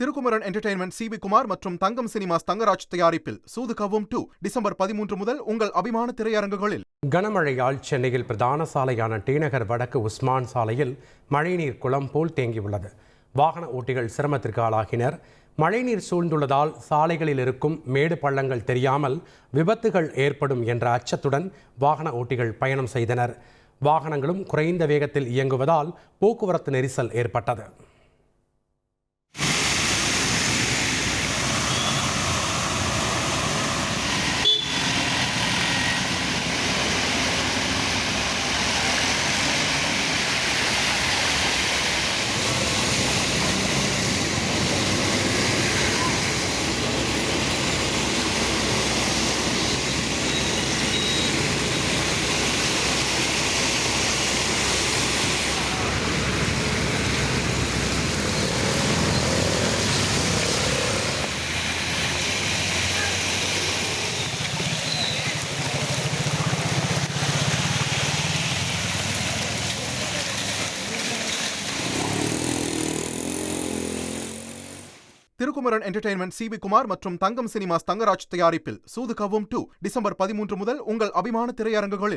Thirukumaran entertainment C. V. Kumar மற்றும் Thangam cinemas Thangaraj தயாரிப்பில் சூது கவ்வும் 2 December 13 முதல் உங்கள் அபிமான திரையரங்குகளில். கனமழையால் சென்னையில் பிரதான சாலையான டி நகர் வடக்கு உஸ்மான் சாலையில் மழைநீர் குளம் போல் தேங்கியுள்ளது. வாகன ஓட்டிகள் சிரமத்திற்கு ஆளாகினர். மழைநீர் சூழ்ந்துள்ளதால் சாலைகளில் இருக்கும் மேடு பள்ளங்கள் தெரியாமல் விபத்துகள் ஏற்படும் என்ற அச்சத்துடன் வாகன ஓட்டிகள் பயணம் செய்தனர். வாகனங்களும் குறைந்த வேகத்தில் இயங்குவதால் போக்குவரத்து நெரிசல் ஏற்பட்டது. திருக்குமரன் என்டர்டெயின்மெண்ட் சி. வி. குமார் மற்றும் தங்கம் சினிமாஸ் தங்கராஜ் தயாரிப்பில் சூது கவ்வும் 2 டிசம்பர் 13 முதல் உங்கள் அபிமான திரையரங்குகளில்.